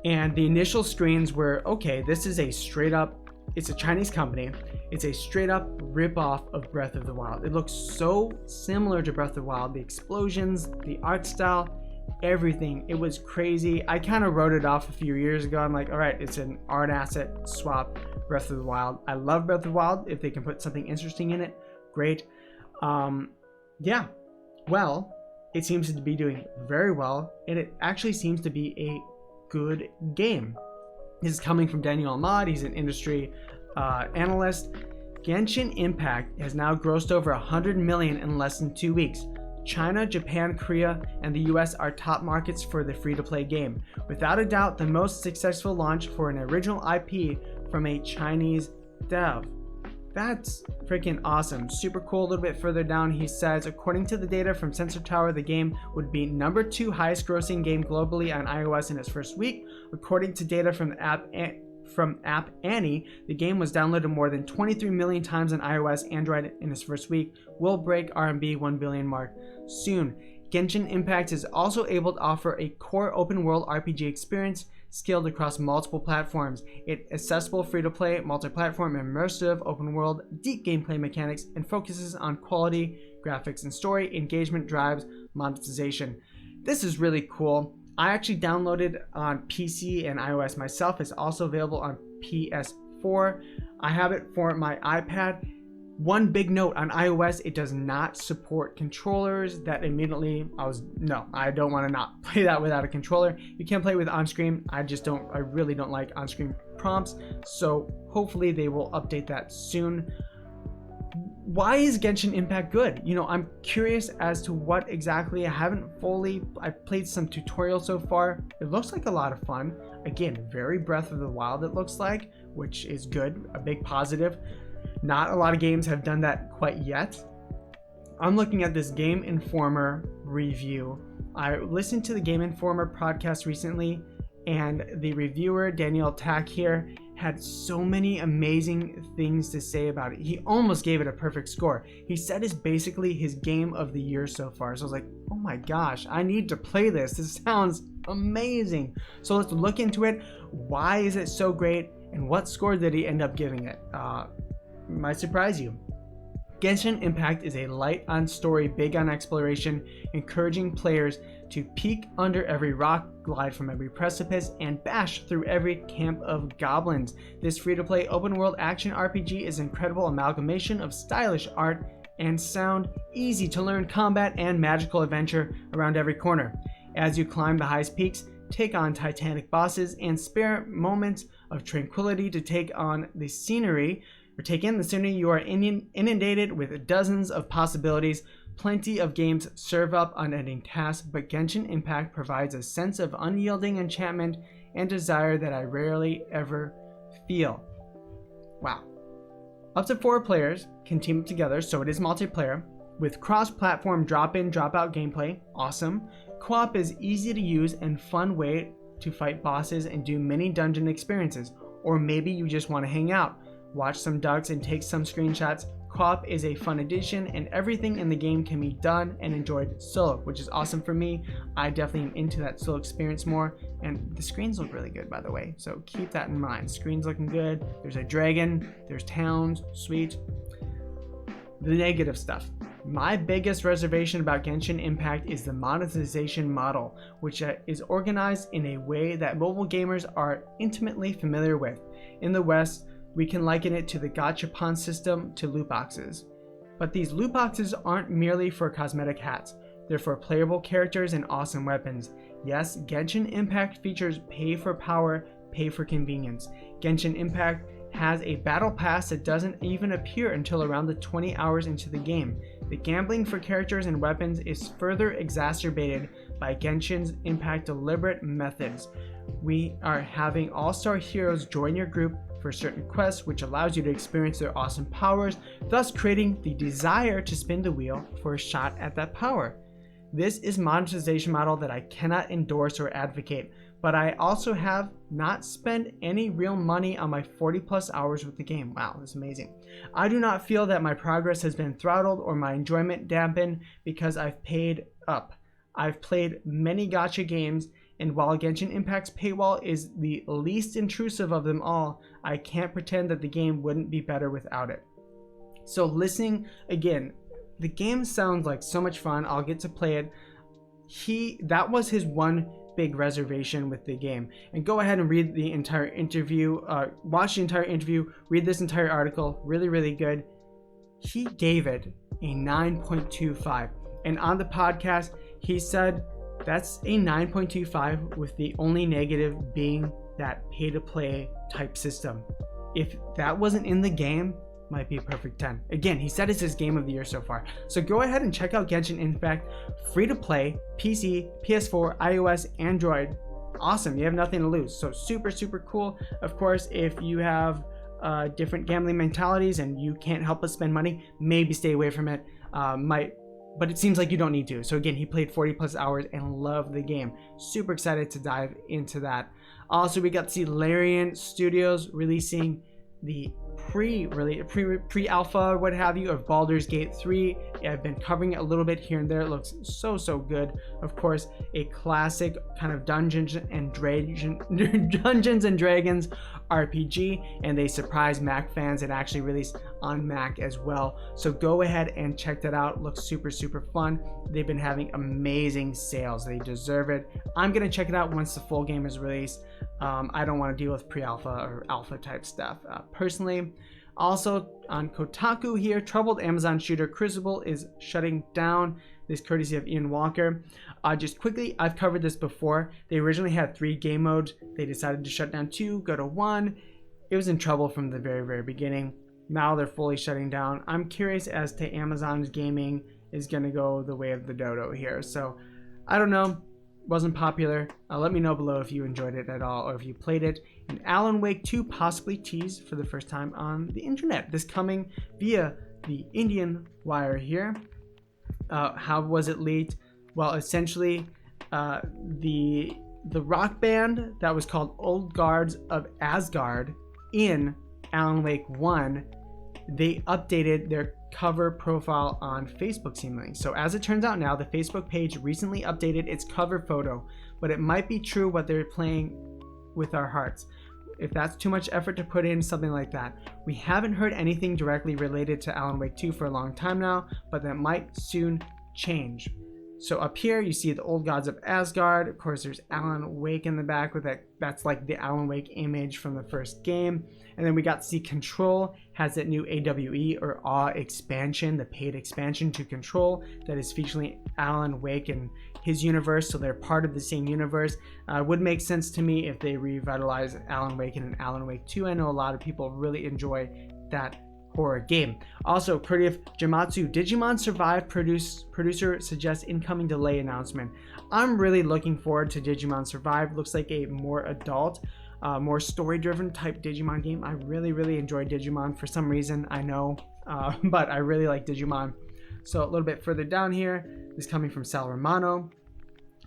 and the initial screens were okay. This is a straight up. It's a Chinese company. It's a straight up rip-off of Breath of the Wild. It looks so similar to Breath of the Wild. The explosions, the art style, everything. It was crazy. I kind of wrote it off a few years ago. I'm like, all right, it's an art asset swap, Breath of the Wild. I love Breath of the Wild. If they can put something interesting in it, great. Yeah, well, it seems to be doing very well, and it actually seems to be a good game. This is coming from Daniel Ahmad. He's an industry analyst. Genshin Impact has now grossed over 100 million in less than 2 weeks. China, Japan, Korea, and the US are top markets for the free-to-play game. Without a doubt, the most successful launch for an original IP from a Chinese dev. That's freaking awesome. Super cool. A little bit further down, he says, according to the data from Sensor Tower, the game would be number 2 highest grossing game globally on iOS in its first week. According to data from App Annie, the game was downloaded more than 23 million times on iOS, Android in its first week. Will break RMB 1 billion mark soon. Genshin Impact is also able to offer a core open world RPG experience scaled across multiple platforms. It's accessible, free-to-play, multi-platform, immersive, open world, deep gameplay mechanics, and focuses on quality, graphics, and story. Engagement drives monetization. This is really cool. I actually downloaded on PC and iOS myself. It's also available on PS4. I have it for my iPad. One big note on iOS, it does not support controllers. That immediately, I don't want to not play that without a controller. You can play with on-screen. I really don't like on-screen prompts. So hopefully they will update that soon. Why is Genshin Impact good? You know, I'm curious as to what exactly. I played some tutorials so far. It looks like a lot of fun. Again, very Breath of the Wild it looks like, which is good, a big positive. Not a lot of games have done that quite yet. I'm looking at this Game Informer review. I listened to the Game Informer podcast recently, and the reviewer, Daniel Tack here, had so many amazing things to say about it. He almost gave it a perfect score. He said it's basically his game of the year so far. So I was like, oh my gosh, I need to play this. This sounds amazing. So let's look into it. Why is it so great? And what score did he end up giving it? Might surprise you. Genshin Impact is a light on story, big on exploration, encouraging players to peek under every rock, glide from every precipice, and bash through every camp of goblins. This free-to-play open-world action RPG is an incredible amalgamation of stylish art and sound, easy to learn combat, and magical adventure around every corner. As you climb the highest peaks, take on titanic bosses, and spare moments of tranquility to take in the scenery, you are inundated with dozens of possibilities. Plenty of games serve up unending tasks, but Genshin Impact provides a sense of unyielding enchantment and desire that I rarely ever feel. Wow. Up to 4 players can team up together, so it is multiplayer, with cross-platform drop-in, drop-out gameplay. Awesome. Co-op is easy to use and fun way to fight bosses and do mini dungeon experiences. Or maybe you just want to hang out, watch some ducks, and take some screenshots. Co-op is a fun addition, and everything in the game can be done and enjoyed solo, which is awesome for me. I definitely am into that solo experience more, and the screens look really good, by the way, so keep that in mind. Screens looking good. There's a dragon, there's towns, sweet. The negative stuff. My biggest reservation about Genshin Impact is the monetization model, which is organized in a way that mobile gamers are intimately familiar with. In the West, we can liken it to the gachapon system to loot boxes. But these loot boxes aren't merely for cosmetic hats. They're for playable characters and awesome weapons. Yes, Genshin Impact features pay for power, pay for convenience. Genshin Impact has a battle pass that doesn't even appear until around the 20 hours into the game. The gambling for characters and weapons is further exacerbated by Genshin Impact deliberate methods. We are having all-star heroes join your group for certain quests, which allows you to experience their awesome powers, thus creating the desire to spin the wheel for a shot at that power. This is a monetization model that I cannot endorse or advocate, but I also have not spent any real money on my 40 plus hours with the game. Wow, that's amazing. I do not feel that my progress has been throttled or my enjoyment dampened because I've paid up. I've played many gacha games, and while Genshin Impact's paywall is the least intrusive of them all, I can't pretend that the game wouldn't be better without it. So listening again, the game sounds like so much fun. I'll get to play it. That was his one big reservation with the game. And go ahead and read the entire interview, watch the entire interview, read this entire article. Really, really good. He gave it a 9.25. And on the podcast, he said that's a 9.25 with the only negative being that pay-to-play type system. If that wasn't in the game, might be a perfect 10. Again, he said it's his game of the year so far. So go ahead and check out Genshin Impact, free to play, PC, PS4, iOS, Android. Awesome, you have nothing to lose. So super, super cool. Of course, if you have different gambling mentalities and you can't help but spend money, maybe stay away from it. But it seems like you don't need to. So again, he played 40 plus hours and loved the game. Super excited to dive into that. Also, we got to see Larian Studios releasing the pre-alpha, what have you, of Baldur's Gate 3. I've been covering it a little bit here and there. It looks so good. Of course, a classic kind of Dungeons and Dragons RPG, and they surprised Mac fans. It actually released on Mac as well. So go ahead and check that out. It looks super fun. They've been having amazing sales. They deserve it. I'm gonna check it out once the full game is released. I don't want to deal with pre-alpha or alpha type stuff personally. Also on Kotaku here, troubled Amazon shooter Crucible is shutting down. This courtesy of Ian Walker. Just quickly, I've covered this before. They originally had 3 game modes. They decided to shut down 2, go to 1. It was in trouble from the very beginning. Now they're fully shutting down. I'm curious as to Amazon's gaming is going to go the way of the dodo here. So I don't know. Wasn't popular. Let me know below if you enjoyed it at all or if you played it. And Alan Wake 2 possibly teased for the first time on the internet. This coming via the Indian Wire here. How was it leaked? Well, essentially, the rock band that was called Old Guards of Asgard in Alan Wake 1, they updated their cover profile on Facebook seemingly. So as it turns out now, the Facebook page recently updated its cover photo, but it might be true what they're playing with our hearts. if that's too much effort to put in something like that. We haven't heard anything directly related to Alan Wake 2 for a long time now, but that might soon change. So up here you see the old gods of Asgard. Of course there's Alan Wake in the back with that's like the Alan Wake image from the first game. And then we got to see Control has that new AWE or AW expansion, the paid expansion to Control that is featuring Alan Wake and his universe, so they're part of the same universe. Would make sense to me if they revitalize Alan Wake and an Alan Wake 2. I know a lot of people really enjoy that horror game. Also, Creative Jamatsu, Digimon Survive producer suggests incoming delay announcement. I'm really looking forward to Digimon Survive. Looks like a more adult, more story-driven type Digimon game. I really enjoy Digimon for some reason, I know, but I really like Digimon. So a little bit further down here, this is coming from Sal Romano.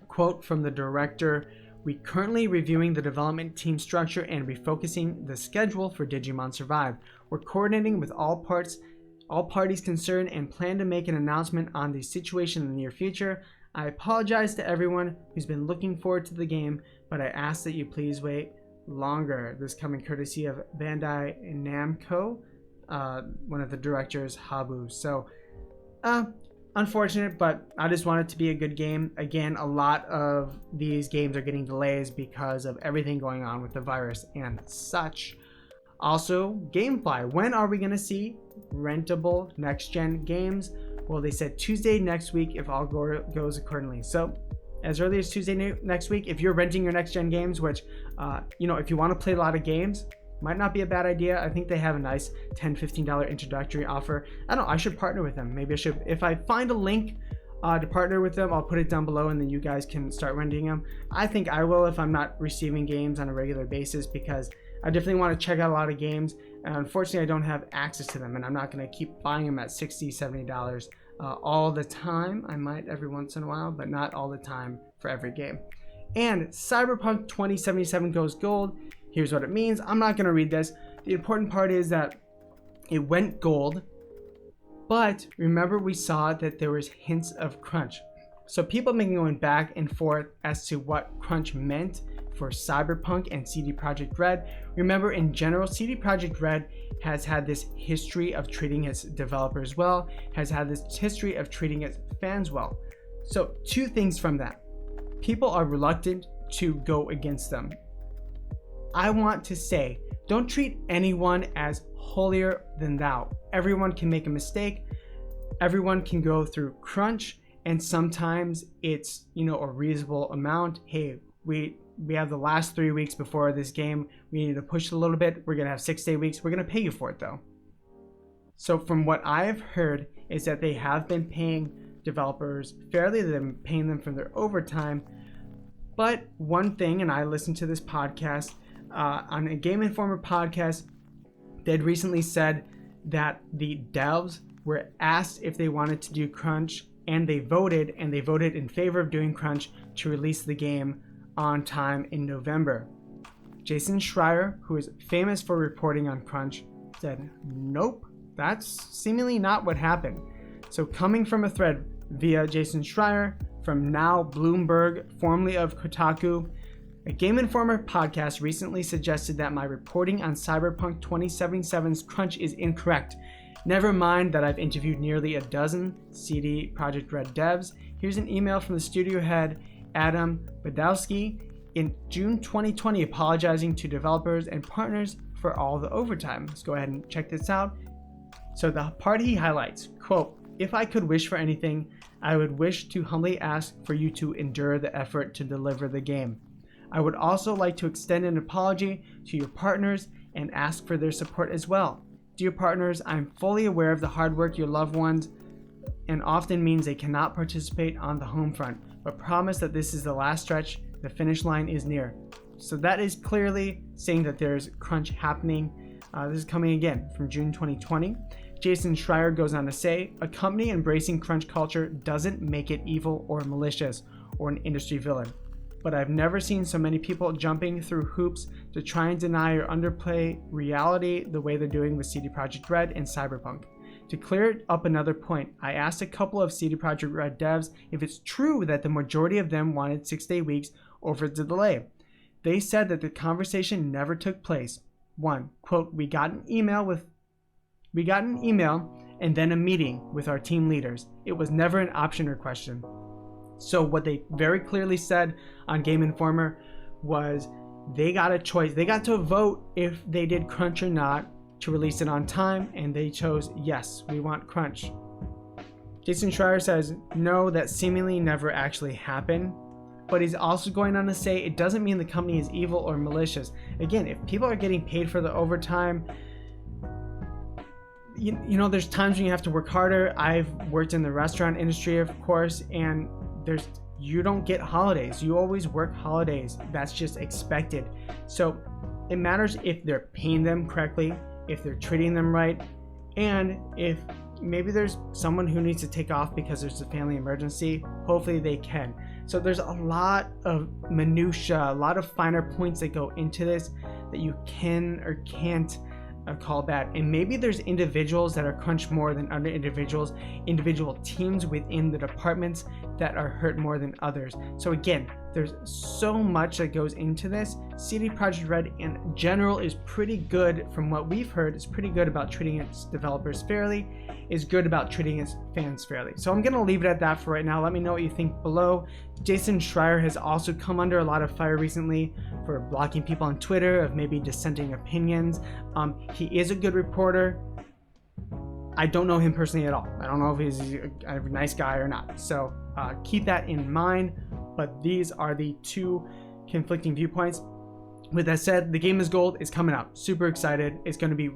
Quote from the director: "We currently reviewing the development team structure and refocusing the schedule for Digimon Survive. We're coordinating with all parties concerned and plan to make an announcement on the situation in the near future. I apologize to everyone who's been looking forward to the game, but I ask that you please wait longer." This coming courtesy of Bandai Namco, one of the directors, Habu. So, unfortunate, but I just want it to be a good game. Again, a lot of these games are getting delays because of everything going on with the virus and such. Also, Gamefly. When are we going to see rentable next-gen games? Well, they said Tuesday next week if all goes accordingly. So, as early as Tuesday next week, if you're renting your next-gen games, which, if you want to play a lot of games, might not be a bad idea. I think they have a nice $10-15 introductory offer. I don't know, I should partner with them. Maybe I should. If I find a link to partner with them, I'll put it down below and then you guys can start renting them. I think I will if I'm not receiving games on a regular basis, because I definitely want to check out a lot of games. And unfortunately, I don't have access to them, and I'm not going to keep buying them at $60, $70 all the time. I might every once in a while, but not all the time for every game. And Cyberpunk 2077 goes gold. Here's what it means. I'm not going to read this. The important part is that it went gold, but remember we saw that there was hints of crunch. So people have been going back and forth as to what crunch meant for Cyberpunk and CD Projekt Red. Remember, in general, CD Projekt Red has had this history of treating its developers well, has had this history of treating its fans well. So two things from that. People are reluctant to go against them. I want to say, don't treat anyone as holier than thou. Everyone can make a mistake. Everyone can go through crunch, and sometimes it's, a reasonable amount. Hey, we have the last 3 weeks before this game. We need to push a little bit. We're going to have 6 day weeks. We're going to pay you for it though. So from what I've heard is that they have been paying developers fairly. They've been paying them for their overtime. But one thing, and I listened to this podcast, on a Game Informer podcast, they'd recently said that the devs were asked if they wanted to do crunch, and they voted in favor of doing crunch to release the game on time in November. Jason Schreier, who is famous for reporting on crunch, said, nope, that's seemingly not what happened. So coming from a thread via Jason Schreier from now Bloomberg, formerly of Kotaku, a Game Informer podcast recently suggested that my reporting on Cyberpunk 2077's crunch is incorrect. Never mind that I've interviewed nearly a dozen CD Projekt Red devs. Here's an email from the studio head, Adam Badowski, in June 2020, apologizing to developers and partners for all the overtime. Let's go ahead and check this out. So the part he highlights, quote, "If I could wish for anything, I would wish to humbly ask for you to endure the effort to deliver the game. I would also like to extend an apology to your partners and ask for their support as well. Dear partners, I'm fully aware of the hard work your loved ones and often means they cannot participate on the home front, but promise that this is the last stretch, the finish line is near." So that is clearly saying that there's crunch happening. This is coming again from June 2020. Jason Schreier goes on to say, "A company embracing crunch culture doesn't make it evil or malicious or an industry villain. But I've never seen so many people jumping through hoops to try and deny or underplay reality the way they're doing with CD Projekt Red and Cyberpunk. To clear up another point, I asked a couple of CD Projekt Red devs if it's true that the majority of them wanted 6 day weeks over the delay. They said that the conversation never took place. One, quote, we got an email and then a meeting with our team leaders. It was never an option or question. So what they very clearly said on Game Informer was they got a choice. They got to vote if they did crunch or not to release it on time, and they chose yes, we want crunch. Jason Schreier says no, that seemingly never actually happened. But he's also going on to say it doesn't mean the company is evil or malicious. Again, if people are getting paid for the overtime, you know, there's times when you have to work harder. I've worked in the restaurant industry, of course, and you don't get holidays. You always work holidays. That's just expected. So it matters if they're paying them correctly, if they're treating them right, and if maybe there's someone who needs to take off because there's a family emergency. Hopefully they can. So there's a lot of minutia, a lot of finer points that go into this that you can or can't call bad. And maybe there's individuals that are crunched more than other individuals, individual teams within the departments that are hurt more than others. So again, there's so much that goes into this. CD Projekt Red in general is pretty good, from what we've heard, is pretty good about treating its developers fairly, is good about treating its fans fairly. So I'm gonna leave it at that for right now. Let me know what you think below. Jason Schreier has also come under a lot of fire recently for blocking people on Twitter of maybe dissenting opinions. He is a good reporter. I don't know him personally at all. I don't know if he's a nice guy or not. So keep that in mind. But these are the two conflicting viewpoints. With that said, The Game is Gold is coming out. Super excited. It's going to be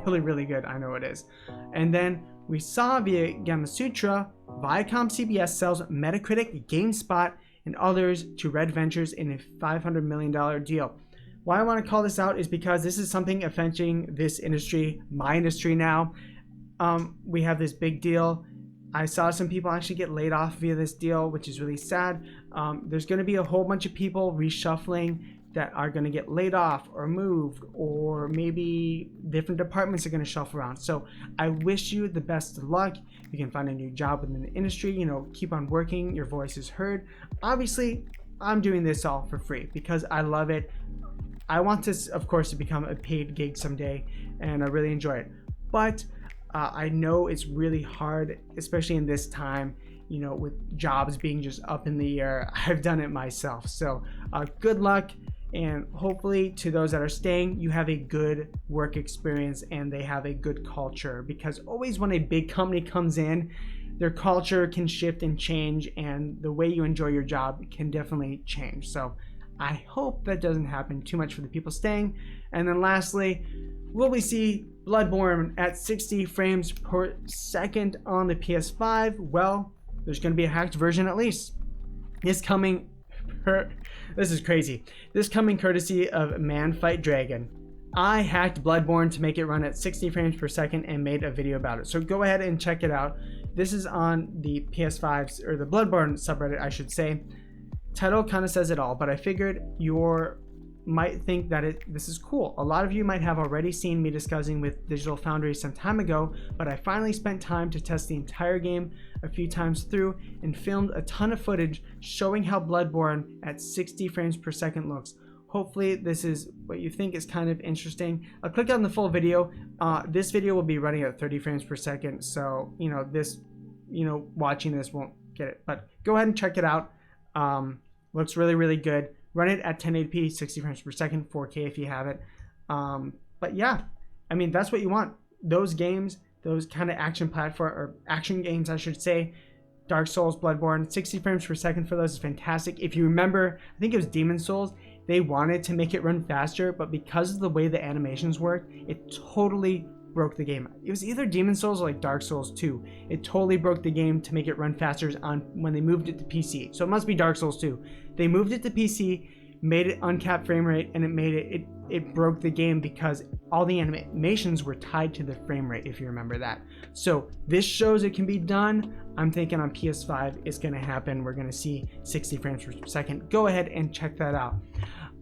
really, really good. I know it is. And then we saw via Gamasutra, Viacom CBS sells Metacritic, GameSpot, and others to Red Ventures in a $500 million deal. Why I want to call this out is because this is something affecting this industry, my industry now. We have this big deal. I saw some people actually get laid off via this deal, which is really sad. There's going to be a whole bunch of people reshuffling that are going to get laid off or moved, or maybe different departments are going to shuffle around. So I wish you the best of luck. You can find a new job within the industry, you know, keep on working, your voice is heard. Obviously, I'm doing this all for free because I love it. I want this, of course, to become a paid gig someday, and I really enjoy it. But I know it's really hard, especially in this time, you know, with jobs being just up in the air. I've done it myself. So good luck. And hopefully to those that are staying, you have a good work experience and they have a good culture, because always when a big company comes in, their culture can shift and change, and the way you enjoy your job can definitely change. So I hope that doesn't happen too much for the people staying. And then lastly, will we see Bloodborne at 60 frames per second on the PS5? Well, there's going to be a hacked version at least. This is crazy. This coming courtesy of Man Fight Dragon. I hacked Bloodborne to make it run at 60 frames per second and made a video about it. So go ahead and check it out. This is on the PS5, or the Bloodborne subreddit, I should say. Title kind of says it all, but I figured you might think that this is cool. A lot of you might have already seen me discussing with Digital Foundry some time ago, but I finally spent time to test the entire game a few times through and filmed a ton of footage showing how Bloodborne at 60 frames per second looks. Hopefully this is what you think is kind of interesting. I'll click on the full video. This video will be running at 30 frames per second, so watching this won't get it, but go ahead and check it out. Looks really, really good. Run it at 1080p, 60 frames per second, 4K if you have it. But yeah, I mean, that's what you want. Those games, those kind of action platform, or action games, I should say, Dark Souls, Bloodborne, 60 frames per second for those is fantastic. If you remember, I think it was Demon Souls, they wanted to make it run faster, but because of the way the animations worked, it totally broke the game. It was either Demon Souls or like Dark Souls 2. It totally broke the game to make it run faster when they moved it to PC. So it must be Dark Souls 2. They moved it to PC, made it uncapped frame rate, and it broke the game because all the animations were tied to the frame rate, if you remember that. So this shows it can be done. I'm thinking on PS5 it's going to happen. We're going to see 60 frames per second. Go ahead and check that out.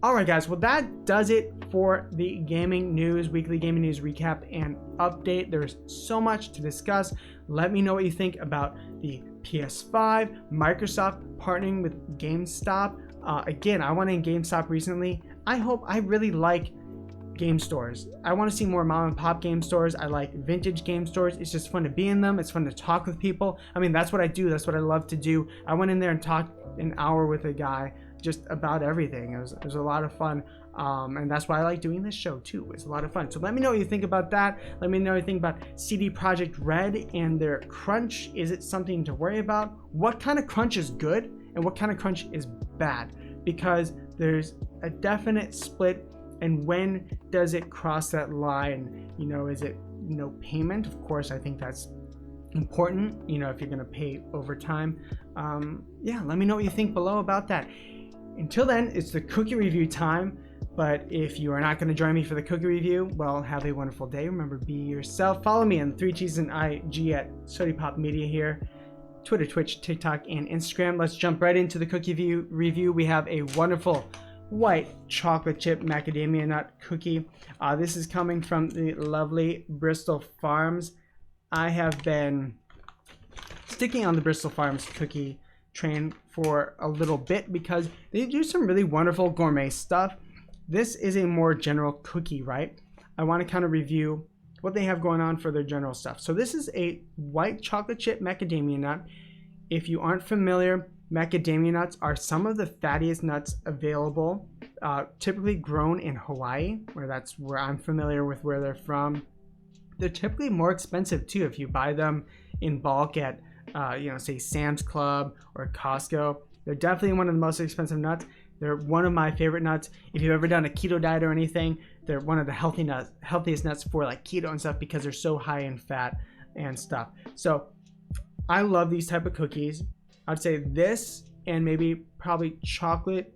Alright guys, well that does it for the gaming news, weekly gaming news recap and update. There's so much to discuss. Let me know what you think about the PS5, Microsoft partnering with Gamestop, Again, I went in GameStop recently. I really like game stores. I want to see more mom and pop game stores. I like vintage game stores. It's just fun to be in them. It's fun to talk with people. I mean, that's what I do. That's what I love to do. I went in there and talked an hour with a guy just about everything. It was a lot of fun. And that's why I like doing this show too. It's a lot of fun. So let me know what you think about that. Let me know what you think about CD Projekt Red and their crunch. Is it something to worry about? What kind of crunch is good and what kind of crunch is bad? Because there's a definite split. And when does it cross that line? You know, is it no payment? Of course, I think that's important, you know, if you're going to pay over time. Yeah, let me know what you think below about that. Until then, it's the cookie review time. But if you are not going to join me for the cookie review, well, have a wonderful day. Remember, be yourself. Follow me on 3Ts and IG at Sodi Pop Media here. Twitter, Twitch, TikTok, and Instagram. Let's jump right into the cookie review. We have a wonderful white chocolate chip macadamia nut cookie. This is coming from the lovely Bristol Farms. I have been sticking on the Bristol Farms cookie train for a little bit because they do some really wonderful gourmet stuff. This is a more general cookie, right? I want to kind of review what they have going on for their general stuff. So this is a white chocolate chip macadamia nut. If you aren't familiar, macadamia nuts are some of the fattiest nuts available, typically grown in Hawaii, that's where I'm familiar with where they're from. They're typically more expensive too if you buy them in bulk at, say Sam's Club or Costco. They're definitely one of the most expensive nuts. They're one of my favorite nuts. If you've ever done a keto diet or anything, they're one of the healthiest nuts for like keto and stuff because they're so high in fat and stuff. So I love these type of cookies. I'd say this and maybe probably chocolate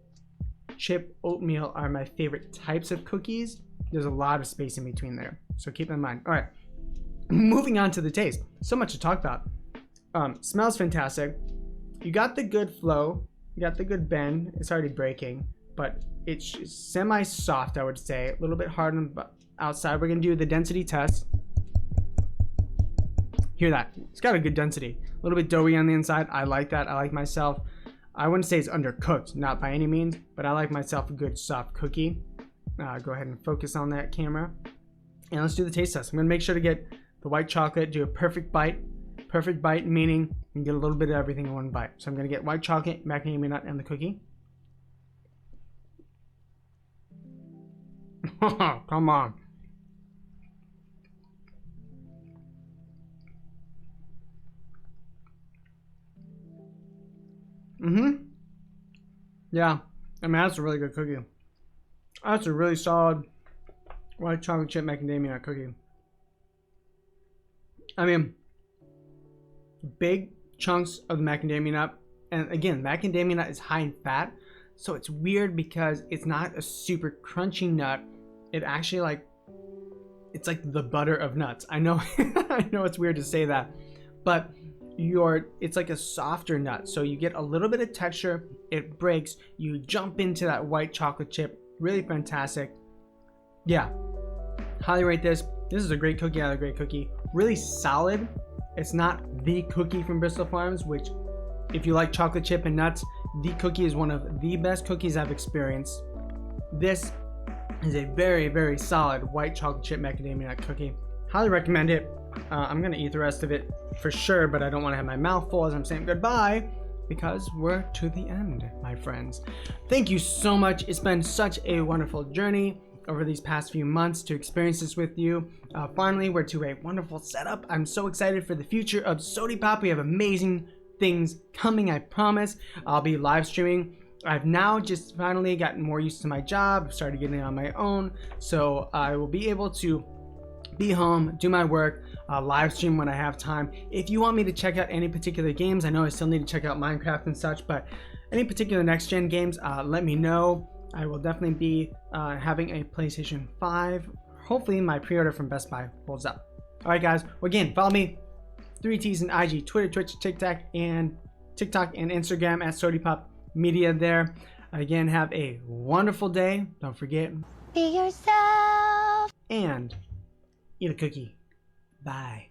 chip oatmeal are my favorite types of cookies. There's a lot of space in between there, so keep in mind. All right, moving on to the taste. So much to talk about. Smells fantastic. You got the good flow. You got the good bend. It's already breaking, but it's semi-soft, I would say. A little bit hard on the outside. We're gonna do the density test. Hear that? It's got a good density. A little bit doughy on the inside. I like that. I like myself. I wouldn't say it's undercooked, not by any means, but I like myself a good soft cookie. Go ahead and focus on that camera. And let's do the taste test. I'm gonna make sure to get the white chocolate, do a perfect bite. Perfect bite meaning you can get a little bit of everything in one bite. So I'm gonna get white chocolate, macadamia nut, and the cookie. Come on. Yeah, I mean, that's a really good cookie. That's a really solid white chocolate chip macadamia nut cookie. I mean, big chunks of the macadamia nut. And again, macadamia nut is high in fat. So it's weird because it's not a super crunchy nut. It actually it's like the butter of nuts. I know, I know it's weird to say that, but it's like a softer nut, so you get a little bit of texture. It breaks, you jump into that white chocolate chip. Really fantastic. Yeah, highly rate this. This is a great cookie out of a great cookie. Really solid. It's not the cookie from Bristol Farms, which if you like chocolate chip and nuts, the cookie is one of the best cookies I've experienced. This is a very, very solid white chocolate chip macadamia nut cookie. Highly recommend it. I'm gonna eat the rest of it for sure, but I don't want to have my mouth full as I'm saying goodbye because we're to the end, my friends. Thank you so much. It's been such a wonderful journey over these past few months to experience this with you. Finally, we're to a wonderful setup. I'm so excited for the future of Sodi Pop. We have amazing things coming, I promise. I'll be live streaming. I've now just finally gotten more used to my job. I've started getting on my own, so I will be able to be home, do my work, live stream when I have time. If you want me to check out any particular games, I know I still need to check out Minecraft and such, but any particular next gen games, let me know. I will definitely be having a PlayStation 5. Hopefully my pre-order from Best Buy holds up. All right, guys. Well, again, follow me, 3Ts and IG, Twitter, Twitch, TikTok, and Instagram at Sodi Pop Media there. Again, have a wonderful day. Don't forget, be yourself and eat a cookie. Bye.